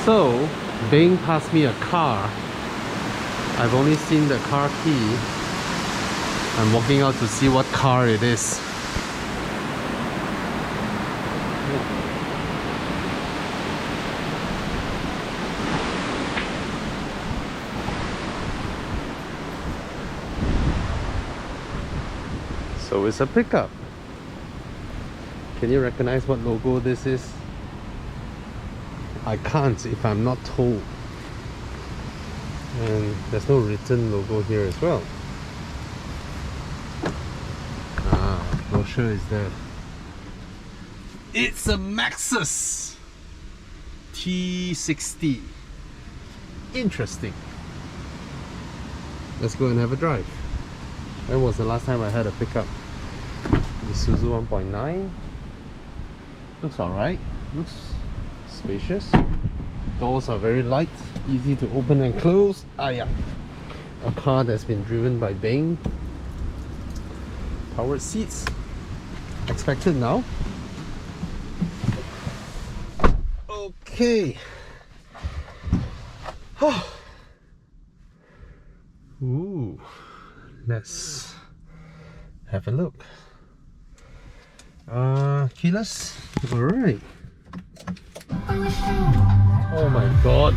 So, Bing passed me a car. I've only seen the car key. I'm walking out to see what car it is. So it's a pickup. Can you recognize what logo this is? I can't if I'm not told. And there's no written logo here as well. Brochure is there. It's a Maxus T60. Interesting. Let's go and have a drive. When was the last time I had a pickup? Isuzu 1.9. Looks alright. Looks spacious. Doors are very light, easy to open and close. Yeah. A car that's been driven by Bing. Powered seats. Expected now. Okay. Ooh. Let's have a look. Keyless. Alright. Oh my god.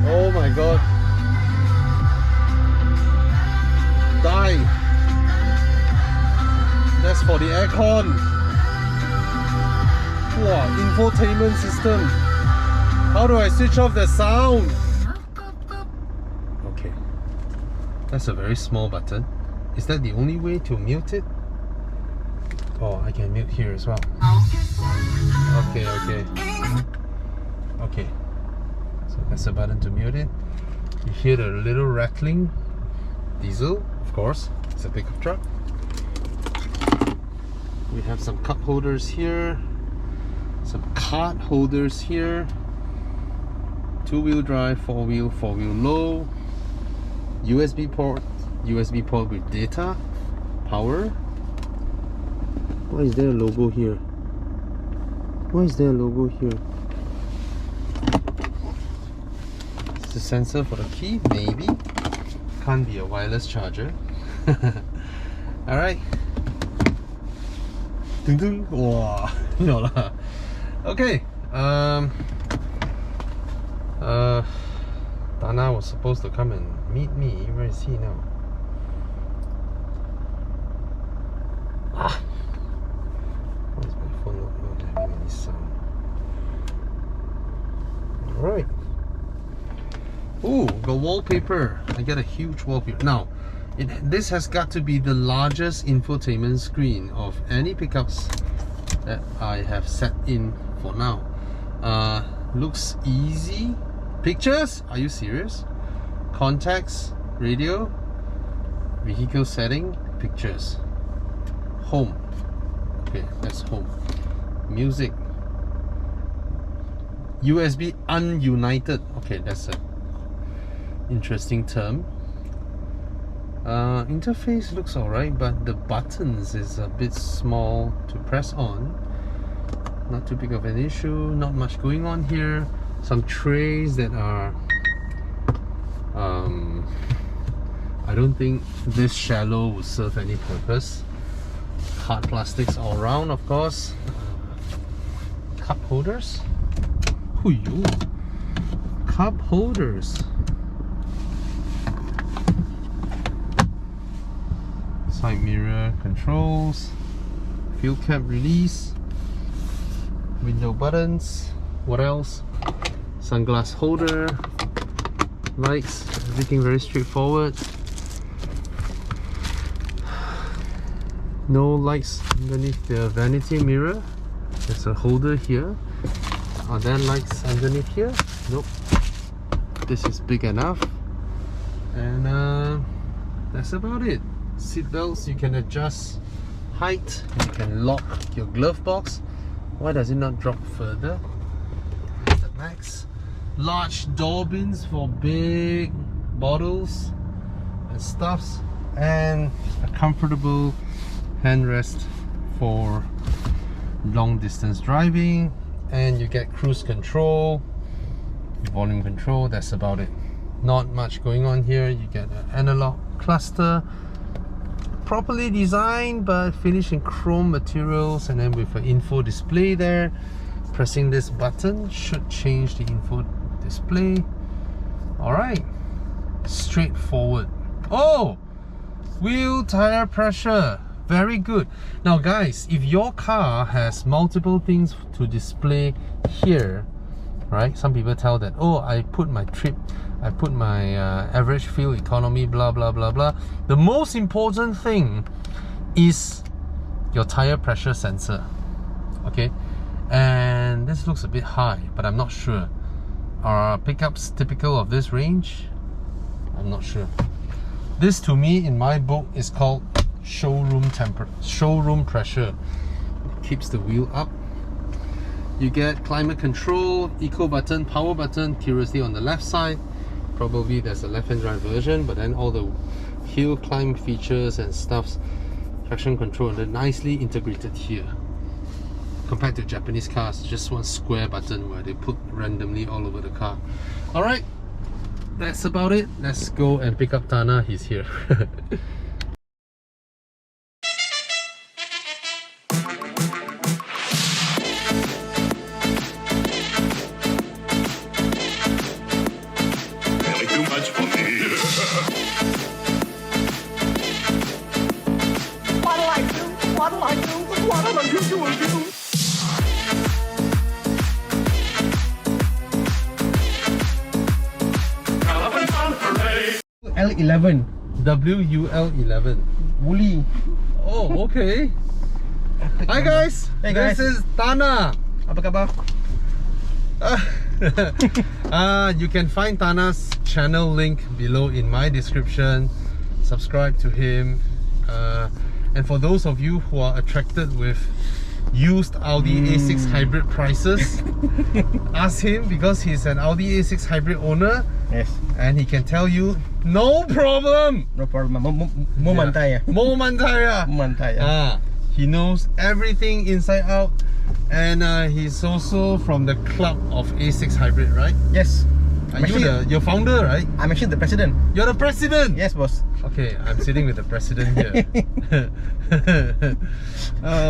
Oh my god. Die. That's for the aircon. Wow, infotainment system. How do I switch off the sound? Okay. That's a very small button. Is that the only way to mute it? Oh, I can mute here as well. Okay. Okay. So that's a button to mute it. You hear the little rattling. Diesel, of course. It's a pickup truck. We have some cup holders here. Some card holders here. Two-wheel drive, four-wheel low. USB port with data, power. Why is there a logo here? Why is there a logo here? It's a sensor for the key, maybe. Can't be a wireless charger. Alright. Ding ding. Wow. No lah. Okay. Dana was supposed to come and meet me. Where is he now? Why is my phone not having any sound? Alright. Ooh, the wallpaper. I get a huge wallpaper. Now, this has got to be the largest infotainment screen of any pickups that I have set in for now. Looks easy. Pictures? Are you serious? Contacts, radio, vehicle setting, pictures. Home. Okay, that's home. Music. USB ununited. Okay, that's an interesting term. Interface looks alright, but the buttons is a bit small to press on. Not too big of an issue. Not much going on here. Some trays that are I don't think this shallow will serve any purpose. Hard plastics all around, of course. Cup holders. Ooh, cup holders. Side mirror controls. Fuel cap release. Window buttons. What else? Sunglass holder. Lights. Everything very straightforward. No lights underneath the vanity mirror. There's a holder here. Are there lights underneath here? Nope. This is big enough. And that's about it. Seat belts, you can adjust height. You can lock your glove box. Why does it not drop further? That's the max. Large door bins for big bottles and stuffs. And a comfortable handrest for long distance driving. and you get cruise control, volume control. That's about it. Not much going on here. You get an analog cluster, properly designed but finished in chrome materials, and then with an info display there. Pressing this button should change the info display. Alright, straightforward. Oh, wheel tire pressure, very good. Now guys, if your car has multiple things to display here, right? Some people tell that, oh, I put my trip, I put my average fuel economy, blah blah blah blah. The most important thing is your tire pressure sensor. Okay, and this looks a bit high, but I'm not sure. Are pickups typical of this range? I'm not sure. This to me in my book is called showroom pressure. It keeps the wheel up. You get climate control, eco button, power button, curiously on the left side. Probably there's a left-hand drive version, but then all the hill climb features and stuffs, traction control, they're nicely integrated here. Compared to Japanese cars, just one square button where they put randomly all over the car. Alright, that's about it. Let's go and pick up Tana. He's here. Too much for me. What'll I do? What'll I do? What'll I do? L11 WUL11. Woolly. Oh, okay. Hi guys. Hey guys. This is Tana. Apa khabar? You can find Tana's channel link below in my description. Subscribe to him. And for those of you who are attracted with used Audi A6 hybrid prices, ask him, because he's an Audi A6 hybrid owner. Yes. And he can tell you, no problem. No problem. Mo mantai ya. Mo mantai ya. Mantai ya. He knows everything inside out. And he's also from the club of A6 hybrid, right? Yes. Are you your founder, right? I'm actually the president. You're the president? Yes, boss. Okay, I'm sitting with the president here.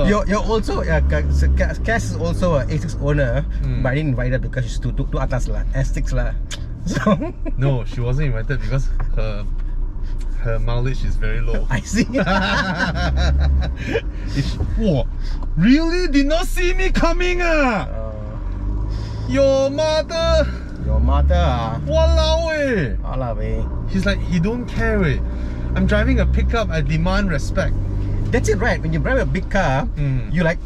You're also Cass is also a A6 owner, but I didn't invite her because she's too atas lah, S6 lah. So No, she wasn't invited because her mileage is very low. I see. Whoa, really did not see me coming Your mother. Your mother Walao eh. Alah weh. He's like, he don't care eh. I'm driving a pickup, I demand respect. That's it, right? When you drive a big car, you like,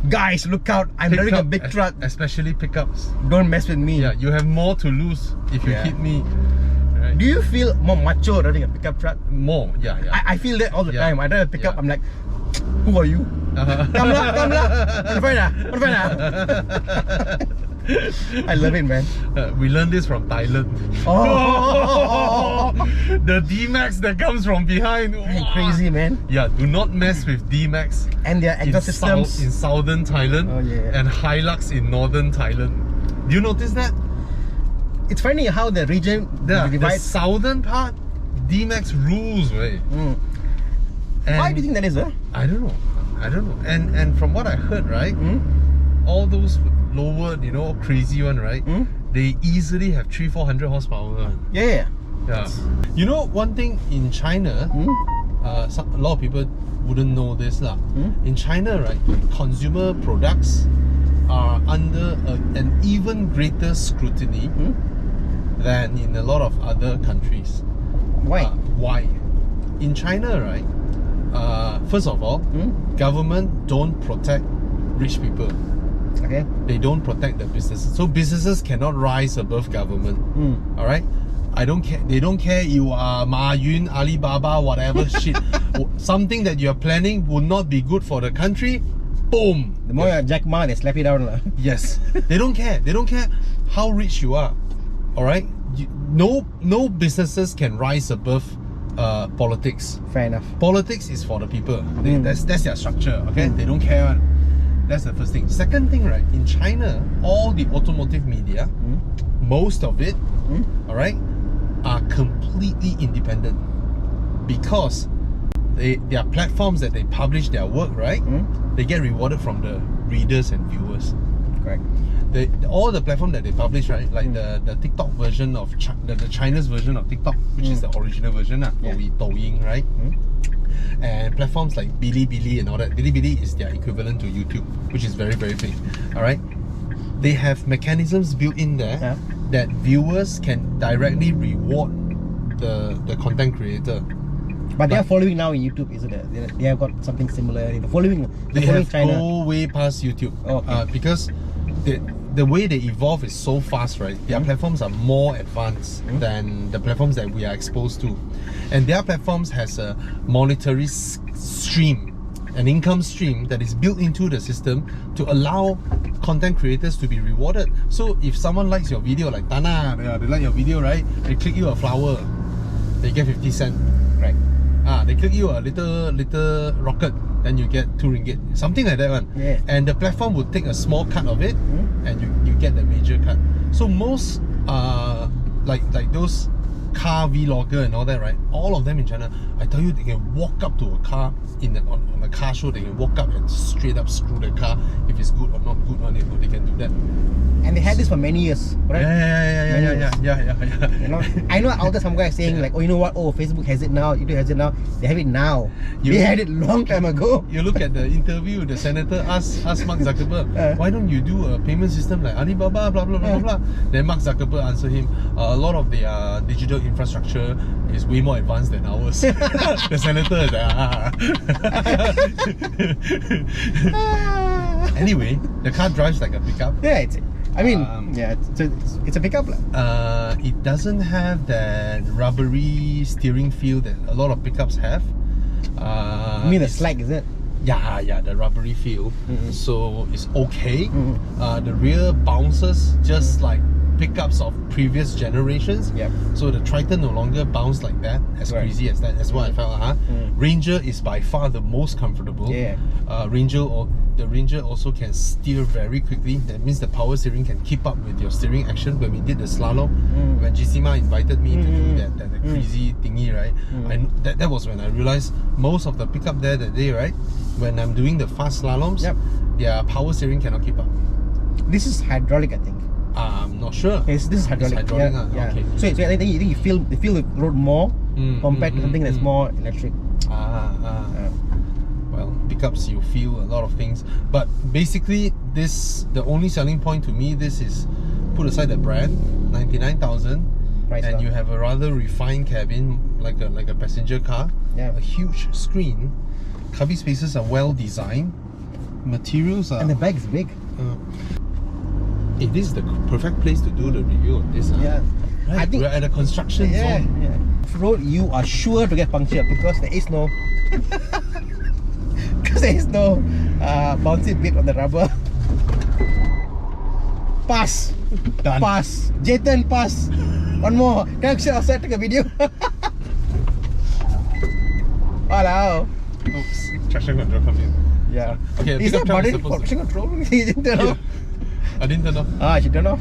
guys, look out, I'm driving a big truck. Especially pickups. Don't mess with me. Yeah, you have more to lose if you hit me. Right? Do you feel more macho driving a pickup truck? More, yeah. I feel that all the time. I drive a pickup, I'm like, who are you? Come lah. I love it, man. We learned this from Thailand. Oh. The D-Max that comes from behind. Crazy, man. Yeah, do not mess with D-Max And their exhaust systems. in southern Thailand. Oh, yeah. And Hilux in northern Thailand. Do you notice that? It's funny how the region The divides. southern part, D-Max rules, right? Why do you think that is, I don't know. And from what I heard, right, all those lower, crazy one, right, they easily have 300-400 horsepower. Yeah. You know, one thing in China, a lot of people wouldn't know this lah. In China, right, consumer products are under an even greater scrutiny than in a lot of other countries. Why? Why? In China, right, first of all, government don't protect rich people. Okay. They don't protect the businesses, so businesses cannot rise above government. All right, I don't care. They don't care you are Ma Yun, Alibaba, whatever shit. Something that you are planning would not be good for the country. Boom. The more you're Jack Ma, they slap you down lah. Yes. They don't care. They don't care how rich you are. All right. No businesses can rise above politics. Fair enough. Politics is for the people. That's their structure. Okay. They don't care. That's the first thing. Second thing, right? In China, all the automotive media, most of it, all right, are completely independent because their platforms that they publish their work, right? They get rewarded from the readers and viewers. Correct. All the platform that they publish, right? Like the TikTok version of the China's version of TikTok, which is the original version, Douyin, right? And platforms like Bilibili and all that. Bilibili is their equivalent to YouTube, which is very, very big. All right, they have mechanisms built in there that viewers can directly reward the content creator. But they are following now in YouTube, isn't it? They have got something similar. They're following China. Go way past YouTube. Because the way they evolve is so fast, right? Their platforms are more advanced than the platforms that we are exposed to. And their platforms has a monetary stream, an income stream that is built into the system to allow content creators to be rewarded. So if someone likes your video, like Tana, they like your video, right? They click you a flower, they get 50 cents, right? They click you a little rocket, then you get 2 ringgit, something like that one. And the platform will take a small cut of it, and you get the major cut. So most like those car vlogger and all that, right? All of them in China, I tell you, they can walk up to a car on a car show. They can walk up and straight up screw the car if it's good or not good on it. They can do that. And they had this for many years, right? Yeah. You know, I know out there some guys saying like, oh, you know what? Oh, Facebook has it now. YouTube has it now. They have it now. They had it long time ago. You look at the interview. The senator asked Mark Zuckerberg, why don't you do a payment system like Alibaba, blah blah blah blah. Then Mark Zuckerberg answered him, a lot of the digital infrastructure is way more advanced than ours. The senator is Anyway, the car drives like a pickup. Yeah, it's a pickup. It doesn't have that rubbery steering feel that a lot of pickups have. You mean the slack, is it? Yeah, the rubbery feel. So it's okay. The rear bounces just like pickups of previous generations. So the Triton no longer bounce like that, as crazy as that. That's what I felt. Ranger is by far the most comfortable. The Ranger also can steer very quickly. That means the power steering can keep up with your steering action. When we did the slalom, when Jisima invited me to do that crazy thingy, right? That was when I realized most of the pickup there that day, right? When I'm doing the fast slaloms, their power steering cannot keep up. This is hydraulic, I think. I'm not sure. This is hydraulic. Okay. So I think you feel the road more compared to something that's more electric. Well, pickups, you feel a lot of things, but basically the only selling point to me, this is, put aside the brand, 99,000, and you have a rather refined cabin, like a passenger car. A huge screen, cubby spaces are well designed, materials are, and the bag is big. This is the perfect place to do the review of this. Right? I think we're at a construction zone. Off-road, you are sure to get punctured because there is no bouncy bit on the rubber. Pass. Done. Pass. Jayton, pass. One more. Can I show outside, take a video? Hello. Oops. Traction control come in. Yeah. Okay. Is that button for traction control? You didn't turn off. I didn't turn off. I should turn off.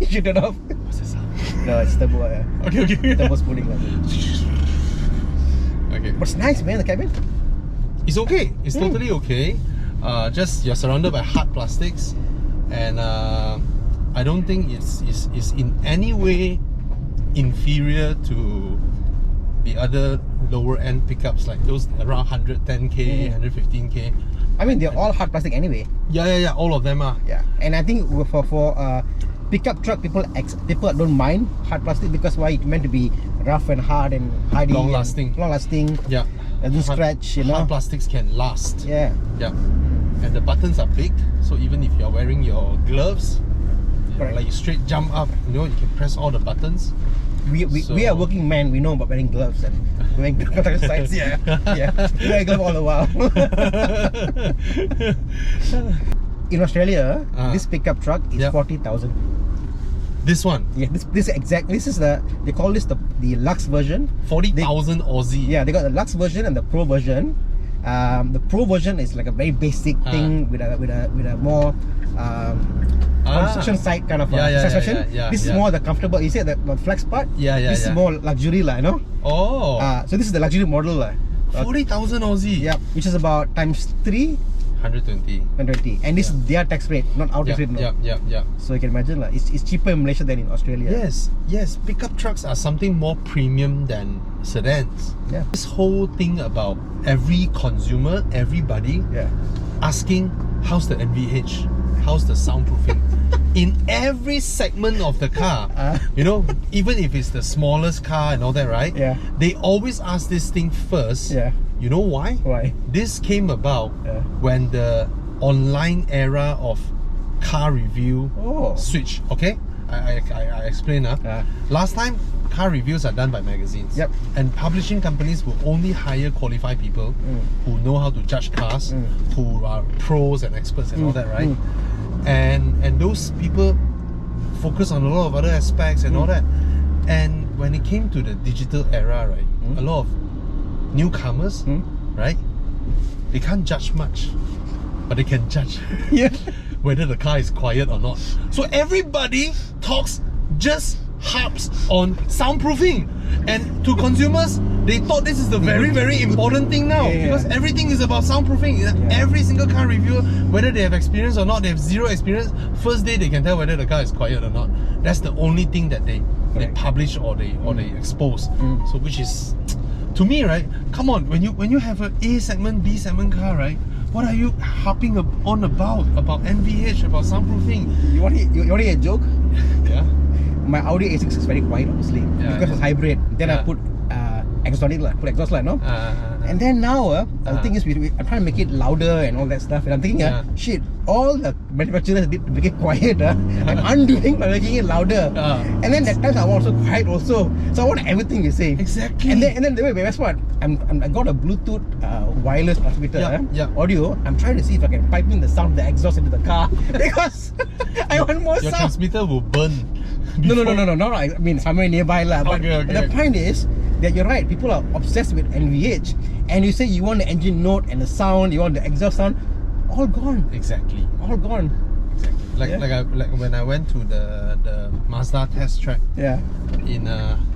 You should turn off. What's this sound? No, it's turbo. Okay. Turbo spooling. Okay. But it's nice, man, the cabin. It's okay. It's totally okay. Just you're surrounded by hard plastics, and I don't think it's in any way inferior to the other lower end pickups, like those around 110k, 115k. I mean, they're all hard plastic anyway. Yeah. All of them are. Yeah, and I think for pickup truck, people don't mind hard plastic because why? It's meant to be rough and hard and hardy, long lasting. Yeah, doesn't scratch. Hard plastics can last. Yeah. And the buttons are big, so even if you're wearing your gloves, like you straight jump up, you can press all the buttons. We are working men. We know about wearing gloves and wearing contact sites. Yeah. We wear gloves all the while. In Australia, this pickup truck is 40,000. This one? Yeah, this is they call this the Lux version. 40,000 Aussie. Yeah, they got the Lux version and the Pro version. The Pro version is like a very basic thing with a more construction side kind of suspension. This is more the comfortable. You see the flex part. This is more luxury, you know. Oh. So this is the luxury model, 40,000 Aussie. Yeah, which is about times 3. 120. And this is their tax rate, not our tax rate. No. So you can imagine, it's cheaper in Malaysia than in Australia. Yes. Pickup trucks are something more premium than sedans. This whole thing about every consumer, everybody asking, how's the NVH? How's the soundproofing? In every segment of the car, you know, even if it's the smallest car and all that, right? They always ask this thing first. You know why? Why? This came about when the online era of car review switched. Okay, I explain. Last time, car reviews are done by magazines. And publishing companies will only hire qualified people who know how to judge cars, who are pros and experts and all that, right? And those people focus on a lot of other aspects and all that. And when it came to the digital era, right, a lot of newcomers, right, they can't judge much, but they can judge whether the car is quiet or not. So everybody harps on soundproofing, and to consumers, they thought this is the very important thing now, because everything is about soundproofing. Every single car reviewer, whether they have experience or not, they have zero experience, first day they can tell whether the car is quiet or not. That's the only thing that they publish or they expose. So which is, to me, right, come on, when you have an A segment, B segment car, right, what are you harping on about NVH, about soundproofing? You want to hear a joke? My Audi A6 is very quiet, obviously, because it's hybrid. Then I put exhaust on it, put exhaust, no? And then now, the thing is, I'm trying to make it louder and all that stuff. And I'm thinking, shit, all the manufacturers did to make it quiet. I'm undoing by making it louder. And then that time I want also quiet also. So I want everything you say. Exactly. And then the way best part, I got a Bluetooth wireless transmitter audio. I'm trying to see if I can pipe in the sound of the exhaust into the car, because I want more Your sound. transmitter will burn. No, I mean somewhere nearby lah. But the point is that you're right, people are obsessed with NVH, and you say you want the engine note and the sound, you want the exhaust sound, all gone. Exactly. All gone. Exactly. Like when I went to the Mazda test track in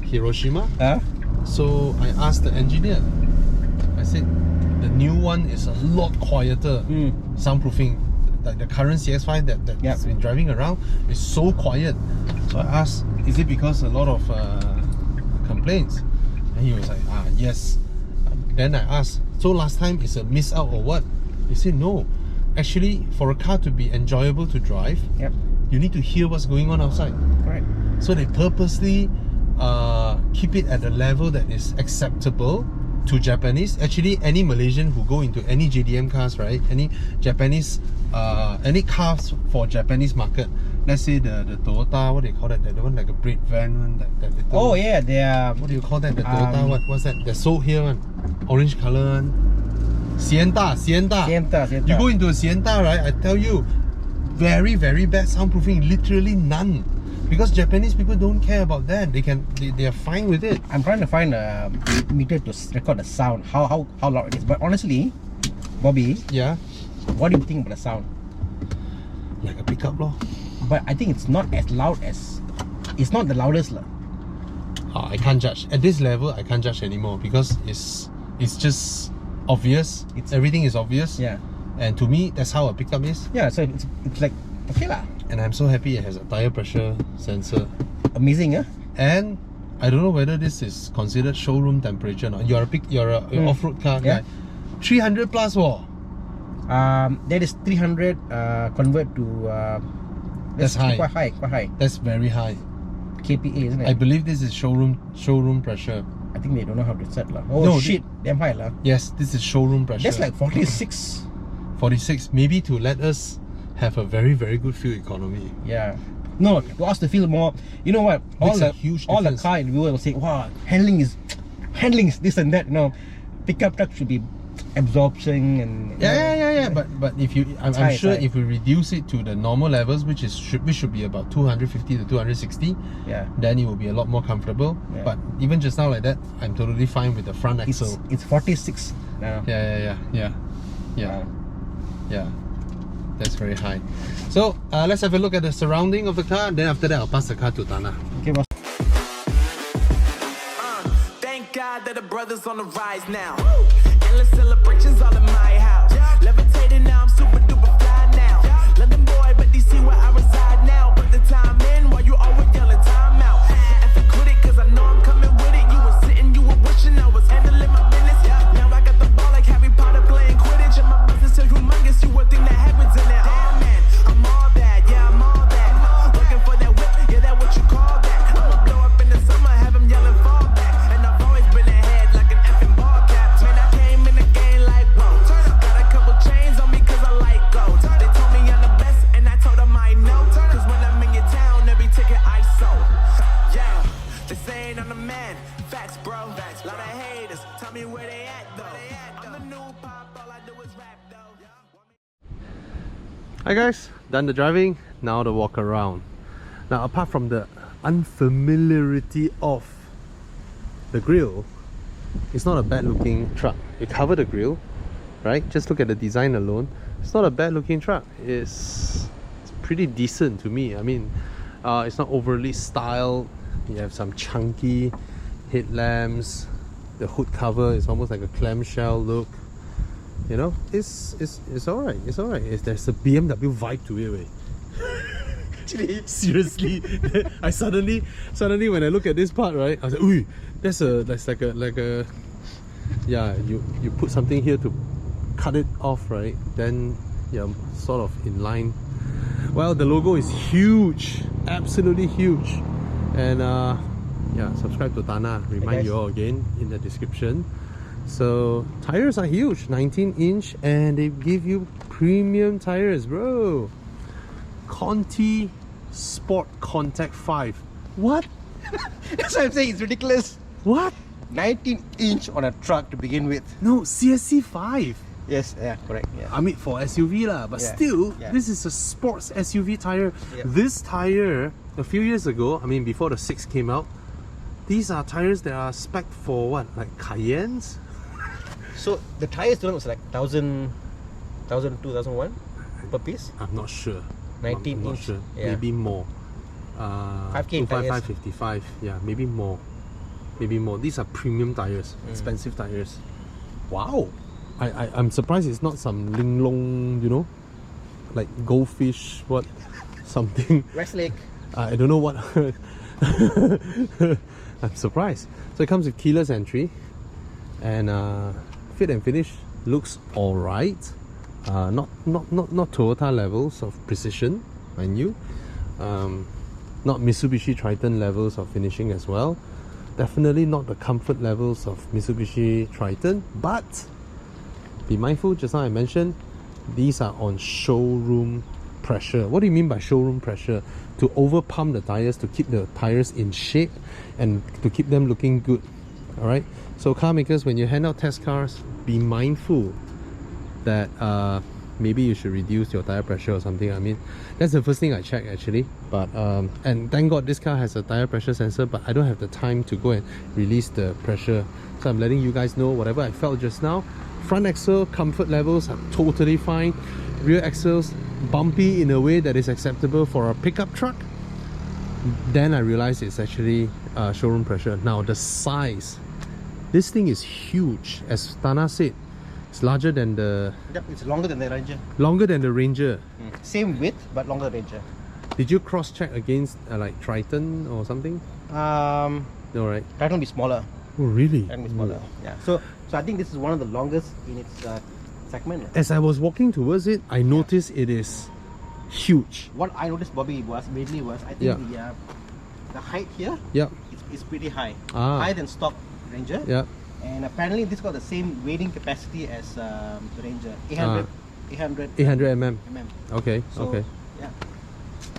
Hiroshima, so I asked the engineer, I said, the new one is a lot quieter soundproofing. Like the current CX-5 that's been driving around is so quiet. So I asked, is it because a lot of complaints? And he was like, yes. Then I asked, so last time is a miss out or what? He said, no. Actually, for a car to be enjoyable to drive, you need to hear what's going on outside. Right. So they purposely keep it at a level that is acceptable to Japanese. Actually, any Malaysian who go into any JDM cars, right? Any Japanese, any cars for Japanese market. Let's say the Toyota, what do you call that? The one like a bread van one, that little. Oh yeah, they are. What do you call that? The Toyota, what's that? The sold here one, orange color one. Sienta. You go into a Sienta, right? I tell you, very bad soundproofing. Literally none. Because Japanese people don't care about that. They are fine with it. I'm trying to find a meter to record the sound, how loud it is. But honestly, Bobby, what do you think about the sound? Like a pickup lor. But I think it's not as loud as, it's not the loudest lah. I can't judge. At this level, I can't judge anymore, because it's just obvious. Everything is obvious. And to me, that's how a pickup is. So it's like, okay lah. And I'm so happy it has a tire pressure sensor. Amazing, And I don't know whether this is considered showroom temperature or not. You're an off-road car guy. 300 plus that is 300 convert to that's high. Quite high. That's very high. KPA, isn't it? I believe this is showroom pressure. I think they don't know how to set lah. Oh no, shit, damn high lah. Yes, this is showroom pressure. That's like 46. 46, maybe to let us have a very good fuel economy. No, to us to feel more. You know what? All the car reviewers will say, wow, handling is this and that. You know, pickup truck should be absorption and Yeah. But if you, I'm high, sure it's high. if we reduce it to the normal levels, which should be about 250 to 260, yeah. then it will be a lot more comfortable. Yeah. But even just now like that, I'm totally fine with the front axle. It's 46 now. Yeah. Wow. Yeah, that's very high. So let's have a look at the surrounding of the car. Then after that, I'll pass the car to Tana. Okay, boss. Thank God that the brothers on the rise now. Endless celebrations all in my house. Levitating now, I'm super duper fly now. London boy, but DC where I reside now. Put the time in while you always yelling time out. And for quit it, cause I know I'm coming with it. You were sitting, you were wishing I was handling my business. Now I got the ball like Harry Potter playing Quidditch. And my business is humongous, you would think that happens in there. Damn man, I'm all that, yeah, I'm all that. Looking for that whip, yeah, that what you call that. I'ma blow up in the summer, have him yelling fall back. And I've always been ahead like an effing ball cap. Man, I came in the game like, whoa. Got a couple chains on me cause I like gold. They told me I'm the best and I told them I know. Cause when I'm in your town, every ticket I sold. Yeah, they saying I'm the man. Facts, bro. Lot of haters, tell me where they at though. I'm the new pop, all I do is rap though. Hi guys, done the driving, now the walk around. Now apart from the unfamiliarity of the grille, it's not a bad looking truck. You cover the grille, right? Just look at the design alone. It's not a bad looking truck. It's pretty decent to me. I mean, it's not overly styled. You have some chunky headlamps. The hood cover is almost like a clamshell look. You know, it's alright. It's alright. There's a BMW vibe to it. Actually, seriously, I suddenly when I look at this part, right, I was like, ooh, that's like a yeah. You put something here to cut it off, right? Then yeah, sort of in line. Well, the logo is huge, absolutely huge, and yeah, subscribe to Tana. Remind you all again in the description. So tires are huge, 19-inch, and they give you premium tires, bro. Conti Sport Contact 5. What? That's what I'm saying, it's ridiculous. What? 19-inch on a truck to begin with. No, CSC 5. Yes, yeah, correct. Yeah. I mean for SUV lah, but Yeah, still, yeah. this is a sports SUV tire. Yeah. This tire, a few years ago, I mean before the 6 came out, these are tires that are spec'd for what, like Cayennes? So the tires was like 1,000, 1,002, 1,001 per piece. I'm not sure. 19 I'm not inch. sure. Yeah. Maybe more. 5K 255, tires. 55. Yeah, maybe more. Maybe more. These are premium tires, expensive tires. Wow. I'm surprised it's not some linglong, you know, like goldfish, what, something. Westlake. I don't know what. I'm surprised. So it comes with keyless entry, and fit and finish looks alright. Not Toyota levels of precision, mind you. Not Mitsubishi Triton levels of finishing as well. Definitely not the comfort levels of Mitsubishi Triton, but be mindful, just now I mentioned, these are on showroom pressure. What do you mean by showroom pressure? To over pump the tires, to keep the tires in shape and to keep them looking good. Alright, so car makers, when you hand out test cars, be mindful that maybe you should reduce your tire pressure or something. I mean, that's the first thing I check actually. But and thank God this car has a tire pressure sensor, but I don't have the time to go and release the pressure, so I'm letting you guys know whatever I felt just now. Front axle comfort levels are totally fine. Rear axles bumpy in a way that is acceptable for a pickup truck. Then I realized it's actually showroom pressure. Now the size, this thing is huge. As Tana said, it's larger than the... Yep, it's longer than the Ranger. Longer than the Ranger. Same width, but longer Ranger. Did you cross-check against like Triton or something? No, right? Triton will be smaller. Oh, really? Triton will be smaller. Yeah. So I think this is one of the longest in its segment. As I was walking towards it, I noticed it is huge. What I noticed, Bobby, was I think the height here is pretty high. Higher than stock Ranger. Yeah. And apparently this got the same weighting capacity as the Ranger. 800 mm. Okay, So, okay. Yeah.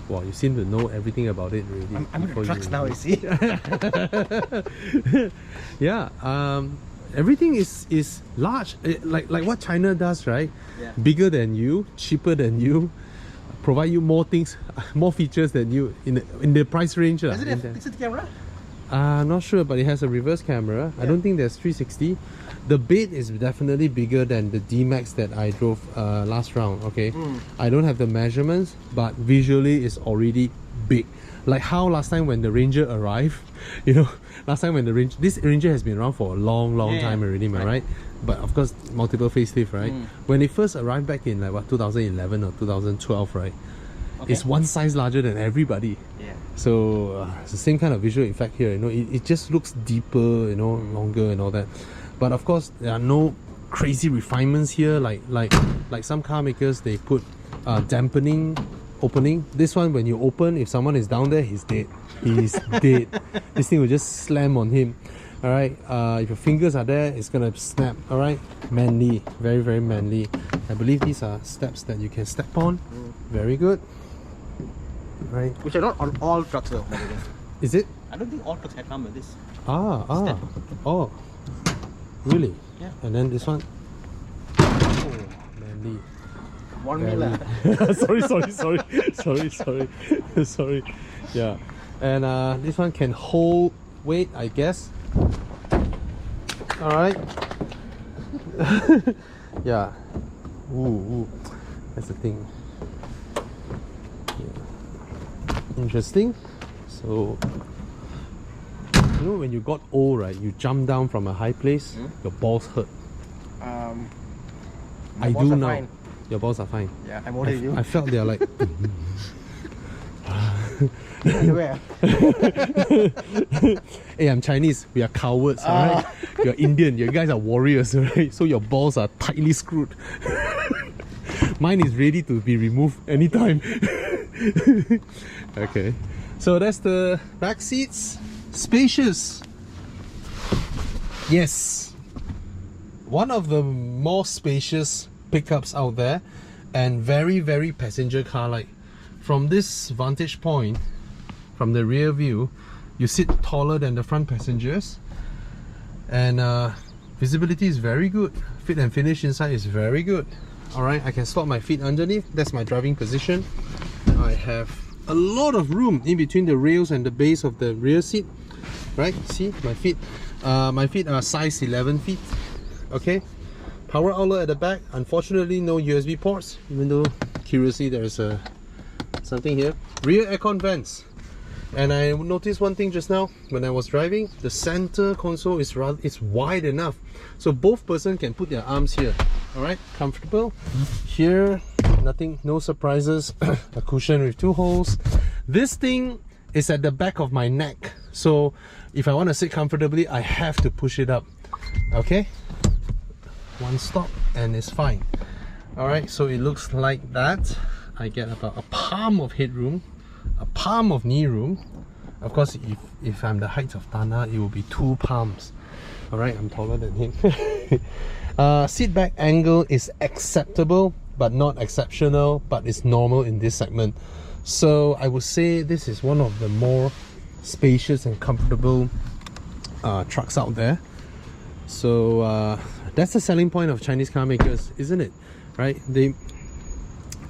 Wow, you seem to know everything about it really. I'm into trucks now, you see. Yeah, everything is large, like what China does, right? Yeah. Bigger than you, cheaper than you, provide you more things, more features than you in the price range. Does it have 360 camera? Not sure, but it has a reverse camera. Yeah. I don't think there's 360. The bed is definitely bigger than the D-Max that I drove last round, okay? I don't have the measurements, but visually it's already big. Like how last time when the Ranger arrived, you know, last time when this Ranger has been around for a long time already, right? But of course, multiple facelift, right? When it first arrived back in like what, 2011 or 2012, right? Okay. It's one size larger than everybody. Yeah. So it's the same kind of visual effect here. You know, it just looks deeper, you know, longer and all that. But of course, there are no crazy refinements here. Like some car makers, they put dampening opening. This one, when you open, if someone is down there, he's dead. He's dead. This thing will just slam on him. All right. If your fingers are there, it's gonna snap. All right. Manly, very manly. I believe these are steps that you can step on. Very good. Right. Which are not on all trucks though. Is it? I don't think all trucks have come with this. Oh, really? Yeah. And then this one. Oh, manly. 1 mil. sorry. Yeah. And this one can hold weight, I guess. All right. Yeah. Ooh. That's the thing. Yeah. Interesting. So, you know, when you got old, right? You jump down from a high place, your balls hurt. I do now. Fine. Your balls are fine. Yeah, I'm older than you. I felt they're like. Where? Hey, I'm Chinese. We are cowards, alright? You're Indian. You guys are warriors, right? So your balls are tightly screwed. Mine is ready to be removed anytime. Okay. So that's the back seats. Spacious. Yes. One of the more spacious pickups out there, and very passenger car like. From this vantage point, from the rear view, you sit taller than the front passengers, and visibility is very good. Fit and finish inside is very good. Alright, I can slot my feet underneath. That's my driving position. I have a lot of room in between the rails and the base of the rear seat. Right, see my feet. My feet are size 11 feet. Okay, power outlet at the back. Unfortunately, no USB ports, even though curiously there's a something here. Rear aircon vents. And I noticed one thing just now when I was driving. The center console is wide enough, so both person can put their arms here. Alright, comfortable. Here, nothing, no surprises. A cushion with 2 holes. This thing is at the back of my neck, so if I want to sit comfortably, I have to push it up. Okay, one stop and it's fine. Alright, so it looks like that. I get about a palm of headroom, a palm of knee room. Of course, if I'm the height of Tana, it will be 2 palms. Alright, I'm taller than him. Seat back angle is acceptable, but not exceptional, but it's normal in this segment. So I would say this is one of the more spacious and comfortable trucks out there. So that's the selling point of Chinese car makers, isn't it? Right? They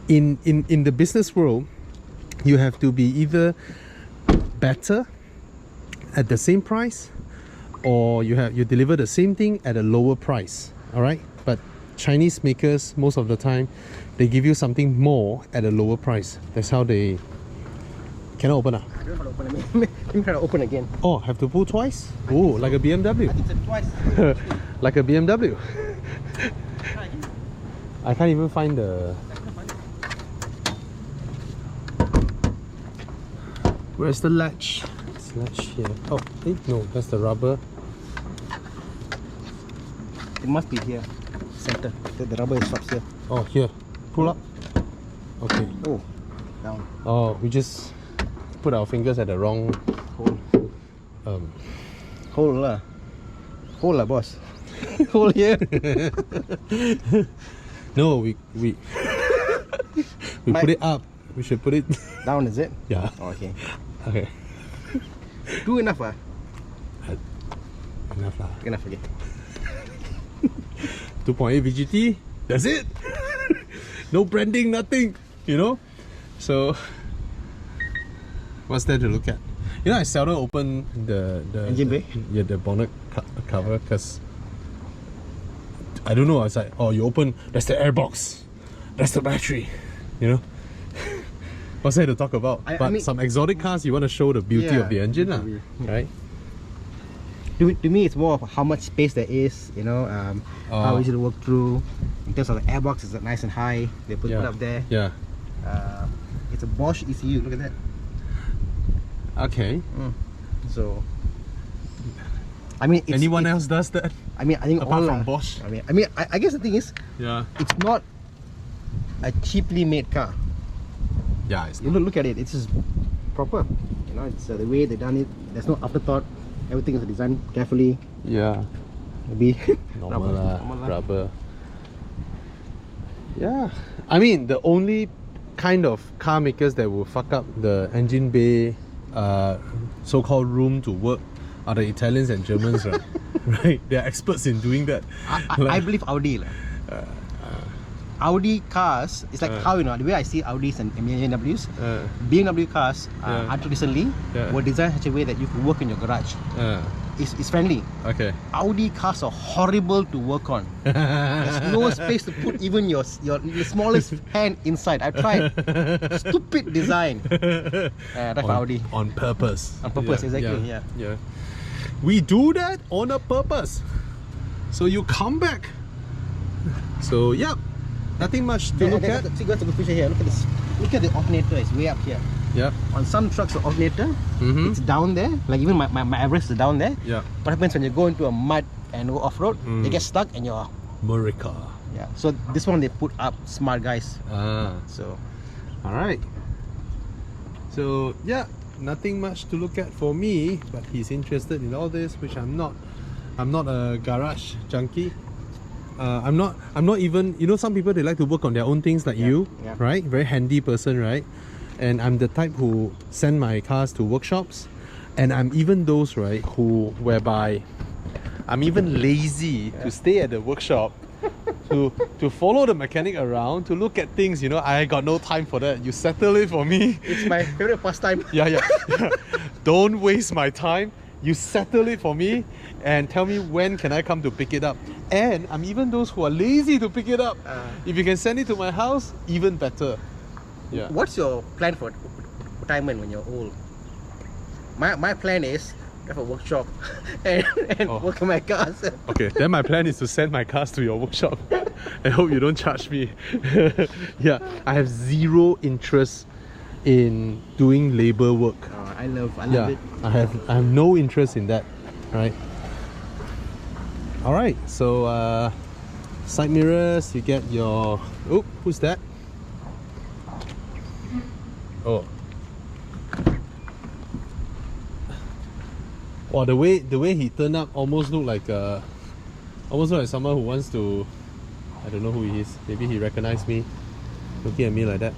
in the business world, you have to be either better at the same price, or you deliver the same thing at a lower price. All right, but Chinese makers, most of the time, they give you something more at a lower price. That's how they cannot open. I don't know how to open it. Let me try to open again. Oh, have to pull twice? Oh, like a BMW. I think it's twice. Like a BMW. I can't even find the... Where's the latch? It's latch here. Oh, no, that's the rubber. It must be here. Center. The rubber is stops here. Oh, here. Pull up. Okay. Oh, down. Oh, we just put our fingers at the wrong hole. Hole lah. Hole lah, boss. Hole here. No, we put it up. We should put it down, is it? Yeah. Oh, okay. Okay. Good enough, Enough lah. Enough, okay. 2.8 VGT. That's it. No branding, nothing. You know. So what's there to look at? You know, I seldom open the engine bay. Yeah, the bonnet cover because I don't know. It's like, oh, you open, that's the airbox, that's the battery. You know. What's there to talk about? I But mean, some exotic cars, you want to show the beauty of the engine, right? To me, it's more of how much space there is, you know, how easy to work through. In terms of the airbox, it's nice and high. They put it up there. Yeah. It's a Bosch ECU. Look at that. Okay. So, I mean, anyone else does that? I mean, I think apart all from Bosch. I guess the thing is, it's not a cheaply made car. Yeah, it's You look at it. It's just proper. You know, it's the way they done it. There's no afterthought. Everything is designed carefully. yeah. Maybe Normal rubber. Yeah. I mean, the only kind of car makers that will fuck up the engine bay so-called room to work are the Italians and Germans, right? Right? They're experts in doing that. I believe Audi. Audi cars, it's like how, you know, the way I see Audis and BMWs, BMW cars until recently were designed in such a way that you could work in your garage. It's friendly. Okay. Audi cars are horrible to work on. There's no space to put even your smallest hand inside. I've tried. Stupid design. That's for Audi. On purpose. On purpose, exactly. Yeah. We do that on a purpose. So you come back. So yeah, nothing much to look at. See, got a good picture here. Look at this. Look at the alternator. It's way up here. Yeah. On some trucks, the alternator, it's down there. Like even my Everest is down there. Yeah. What happens when you go into a mud and go off road? You get stuck and you're. Murica. Yeah. So this one they put up, smart guys. So. All right. So yeah, nothing much to look at for me, but he's interested in all this, which I'm not. I'm not a garage junkie. I'm not even, you know, some people, they like to work on their own things like you, right? Very handy person, right? And I'm the type who send my cars to workshops, and I'm even those, right, whereby I'm even lazy to stay at the workshop to follow the mechanic around, to look at things, you know. I got no time for that. You settle it for me. It's my favorite pastime. Yeah. Don't waste my time. You settle it for me and tell me when can I come to pick it up. And I'm even those who are lazy to pick it up. If you can send it to my house, even better. Yeah. What's your plan for retirement when you're old? My plan is have a workshop and work on my cars. Okay, then my plan is to send my cars to your workshop. I hope you don't charge me. Yeah, I have zero interest in doing labor work. I love it. I have no interest in that, right? All right, so side mirrors, you get your. Oh, who's that? Oh. Wow, the way he turned up almost looked like someone who wants to. I don't know who he is. Maybe he recognized me, looking at me like that.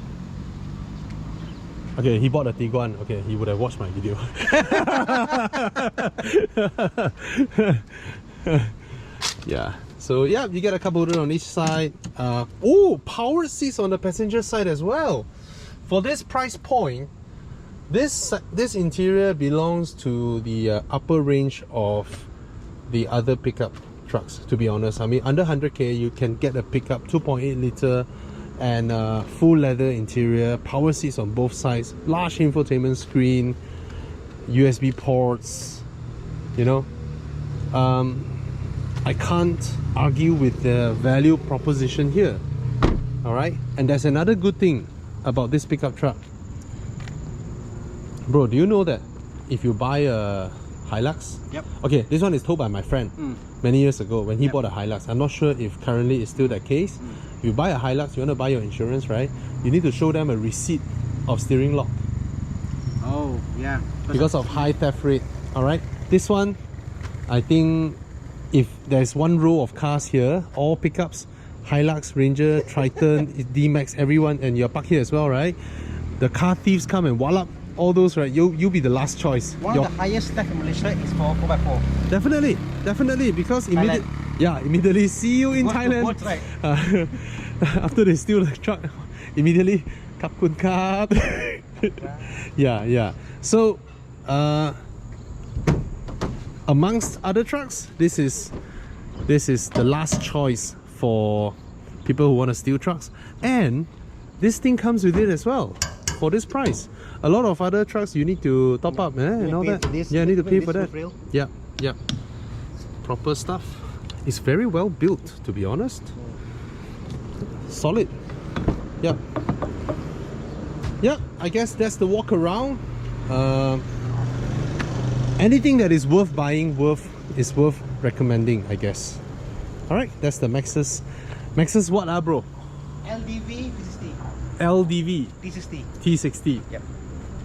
Okay, he bought a Tiguan. Okay, he would have watched my video. Yeah. So yeah, you get a cup holder on each side. Oh, power seats on the passenger side as well. For this price point, this interior belongs to the upper range of the other pickup trucks. To be honest, I mean, under 100k, you can get a pickup 2.8 liter and full leather interior, power seats on both sides, large infotainment screen, USB ports. You know, I can't argue with the value proposition here. All right, and there's another good thing about this pickup truck, bro. Do you know that if you buy a Hilux, okay, this one is told by my friend many years ago when he bought a Hilux. I'm not sure if currently it's still that case. If you buy a Hilux, you want to buy your insurance, right? You need to show them a receipt of steering lock. Oh yeah, because of high theft rate. All right, this one, I think if there's one row of cars here, all pickups, Hilux, Ranger, Triton, D-Max, everyone, and you're parked here as well, right? The car thieves come and wallop all those, right? You'll be the last choice. One of the highest theft in Malaysia is for 4x4. Definitely, because immediately, Yeah, immediately see you in Watch the Thailand. boats, right? After they steal the truck, immediately Kap Kun Kap. Yeah. So, amongst other trucks, this is the last choice for people who want to steal trucks, and this thing comes with it as well for this price. A lot of other trucks you need to top up, and all that. Yeah, need to pay for that. Yeah. Proper stuff. It's very well built, to be honest. Solid. Yeah. I guess that's the walk around. Anything that is worth buying is worth recommending, I guess. Alright, that's the Maxus. Maxus what bro? LDV T60. LDV T60. T60. Yep.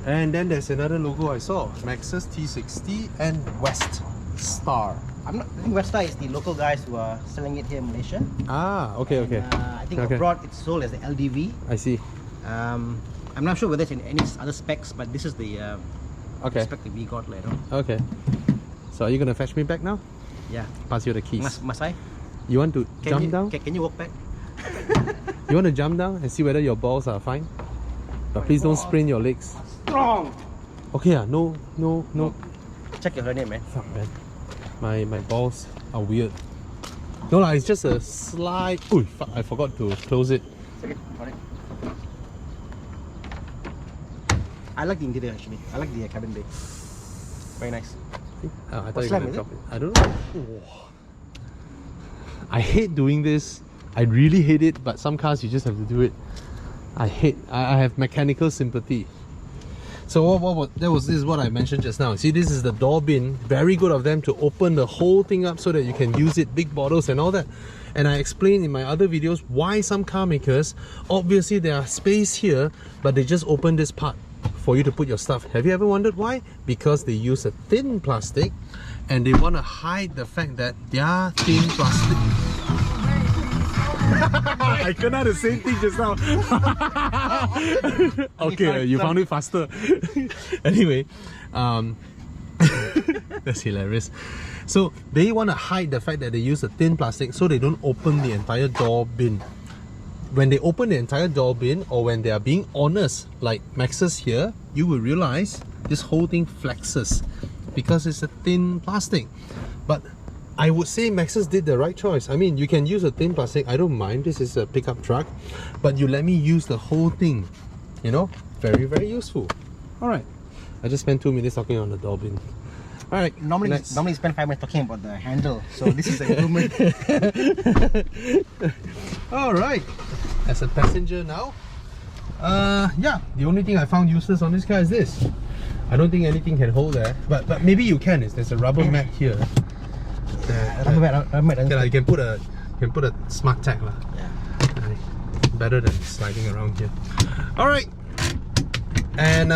And then there's another logo I saw. Maxus T60 and West Star. I think Weststar is the local guys who are selling it here in Malaysia. Okay. I think abroad it's sold as the LDV. I see. I'm not sure whether it's in any other specs, but this is the spec that we got later. Okay. So are you gonna fetch me back now? Yeah. Pass you the keys. Must I? You want to jump down? Can you walk back? You want to jump down and see whether your balls are fine? But please don't sprain your legs. Strong. Okay, no. Check your hernia, man. Fuck, man. My balls are weird. No lah, it's just a slight. Oh fuck! I forgot to close it. Alright. I like the interior actually. I like the cabin bay. Very nice. I thought What you slam were is gonna drop it. I don't know. Oh. I hate doing this. I really hate it. But some cars you just have to do it. I have mechanical sympathy. So this is what I mentioned just now. See, this is the door bin. Very good of them to open the whole thing up so that you can use it, big bottles and all that. And I explained in my other videos why some car makers, obviously there are space here, but they just open this part for you to put your stuff. Have you ever wondered why? Because they use a thin plastic and they want to hide the fact that their thin plastic... I cannot the same thing just now. Okay, you found it faster. Anyway, that's hilarious. So they want to hide the fact that they use a thin plastic so they don't open the entire door bin. When they open the entire door bin, or when they are being honest, like Maxus here, you will realize this whole thing flexes because it's a thin plastic. But I would say Maxus did the right choice. I mean, you can use a thin plastic, I don't mind, this is a pickup truck, but you let me use the whole thing, you know, very, very useful. Alright, I just spent 2 minutes talking on the door bin. Alright, normally you spend 5 minutes talking about the handle, so this is the improvement. Alright, as a passenger now, yeah, the only thing I found useless on this car is this. I don't think anything can hold that, but maybe you can. There's a rubber mat here. You can put a smart tag lah. Yeah. Better than sliding around here. All right. And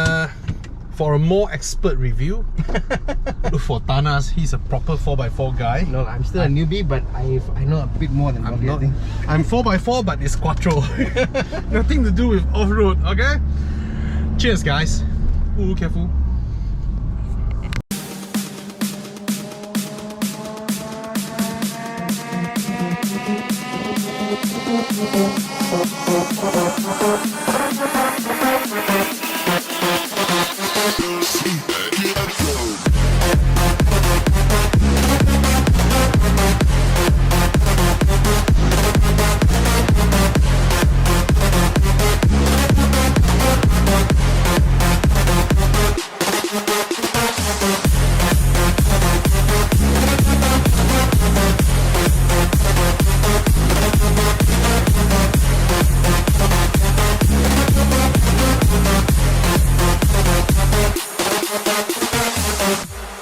for a more expert review, look for Tanas. He's a proper 4x4 guy. No, I'm still a newbie, but I know a bit more than I'm 4x4, but it's quattro. Nothing to do with off-road. Okay. Cheers, guys. Ooh, careful. Thank you.